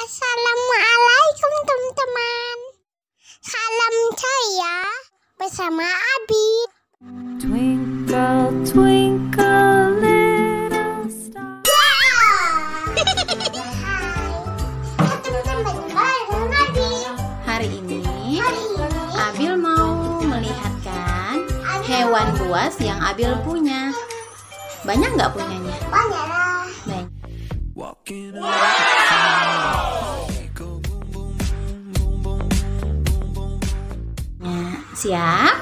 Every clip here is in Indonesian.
Assalamualaikum teman-teman. Salam saya bersama Abi. Twinkle, twinkle, little star. Hari ini Abil mau melihatkan hewan buas yang Abil punya. Banyak nggak punyanya? Banyak lah. Banyak. Siap?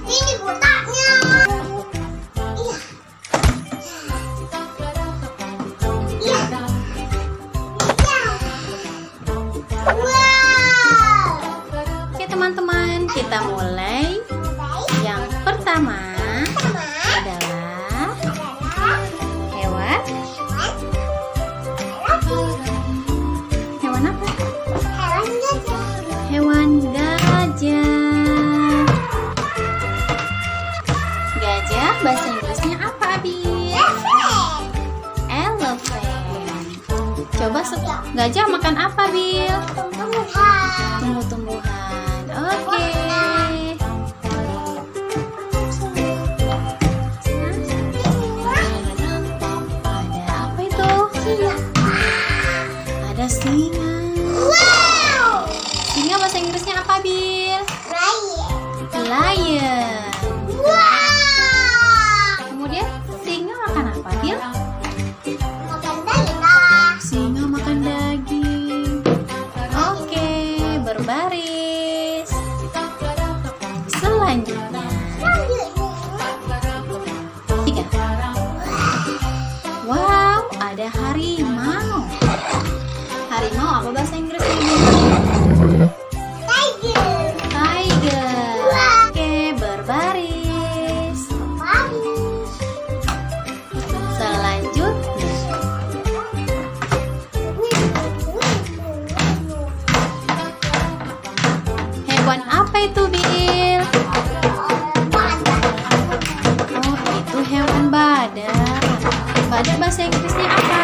Ini botaknya. Iya. Iya. Iya. Wow. Oke teman-teman, kita mulai. Yang pertama adalah hewan. Hewan apa? Hewan gajah. Gajah bahasa Inggrisnya apa, Abi? Elephant. Coba gajah makan apa, Bil? Tumbuh-tumbuhan. Oke. Ada apa itu? Ada singa. Singa bahasa Inggrisnya apa, Bil? Lion. Kemudian singa makan apa, Bil? Singa makan daging. Oke, berbaris. Selanjutnya, tiga. Wow, ada harimau. Harimau apa bahasa Inggrisnya, Bil? Tiger. Oke, berbaris. Selanjutnya, hewan apa itu, Bil? Oh, itu hewan badak. Badak bahasa Inggrisnya apa?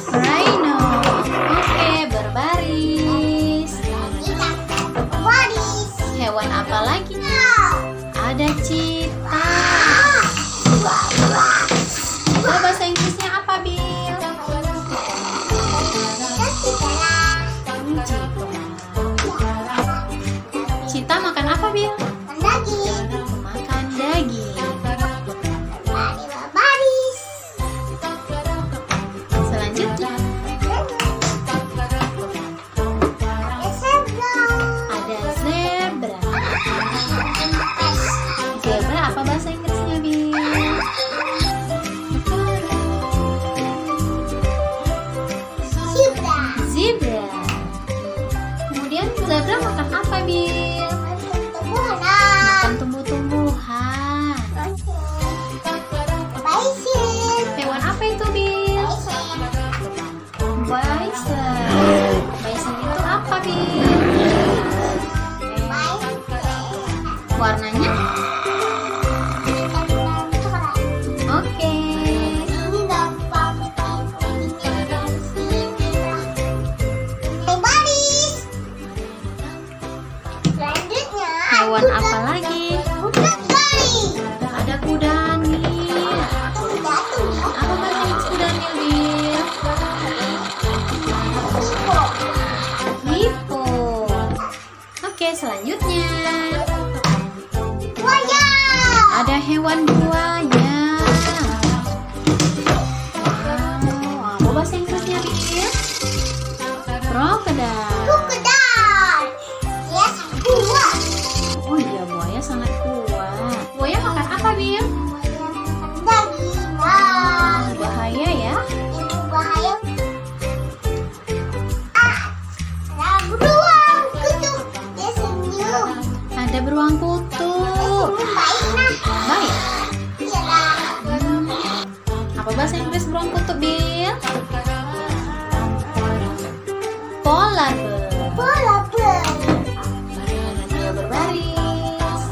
Rhino. Oke, berbaris. Hewan apa lagi? Ada cheetah. Itu bahasa Inggrisnya apa, Bil? Cheetah makan apa, Bil? Makan daging. Selanjutnya, ada zebra. Zebra apa bahasa Inggrisnya, Bil? Zebra. Kemudian zebra makan apa, Bil? Makan tumbuh-tumbuhan. Hewan apa itu, Bil? Bison. Bison itu apa, Bil? Warnanya? Oke. Hewan apa lagi? Ada kudanil. Apa bahasa Inggris kudanil, Bil? Hippo. Oke, selanjutnya ada hewan buaya. Wow, apa bahasa Inggrisnya, Bil? Crocodile. Oh iya, buaya sangat kuat. Buaya makan apa, Bil? Bahaya ya. Ada beruang kutub. Baik. Apa bahasa Inggris beruang kutub, Bil? Polar bear. Dia berbaris.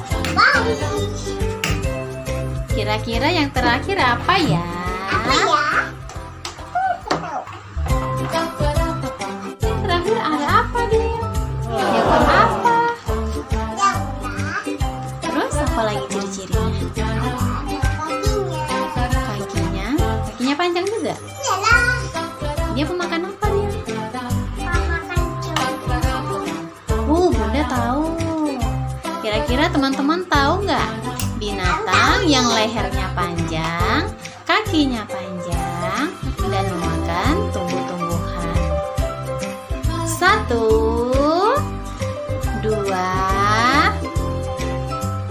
Kira-kira yang terakhir apa ya? Apa ya? Terakhir ada apa dia? Hewan apa? Terus apa lagi ciri-cirinya? Kakinya panjang juga. Dia pemakan apa dia? Bunda tahu. Kira-kira teman-teman tahu nggak binatang yang lehernya panjang, kakinya panjang, dan memakan tumbuh-tumbuhan? 1, 2,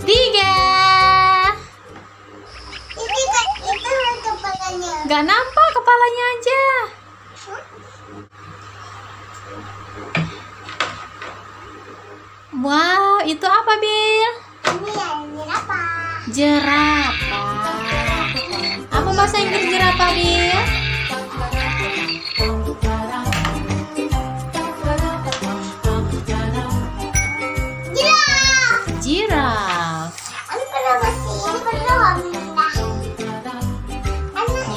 3. Itu kepalanya. Nggak nampak kepalanya aja. Wow, itu apa, Bil? Ini apa? Jerapah. Apa bahasa Inggris jerapah, Bil? Giraffe. Giraffe.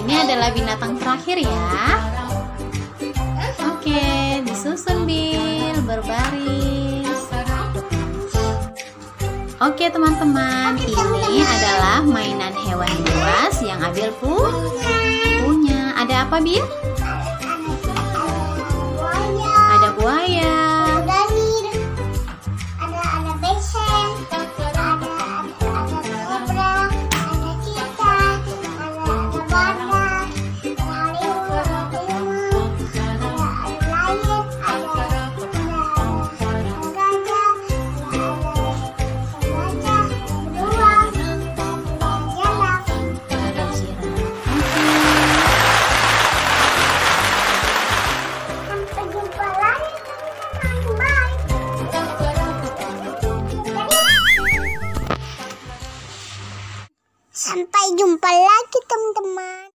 Ini adalah binatang terakhir ya. Oke, disusun, Bil, berbaris. Oke teman-teman, ini adalah mainan hewan buas yang Abil punya. Ada apa, Bil? Ada buaya. Ada besen, ada kobra, ada cicak, ada badak, ada harimau, ada lion, ada gajah, beruang, ada jiraf. Ada jiraf. Sampai jumpa lagi teman-teman. Sampai jumpa lagi teman-teman.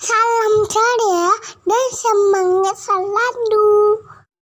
Salam ceria dan semangat selalu.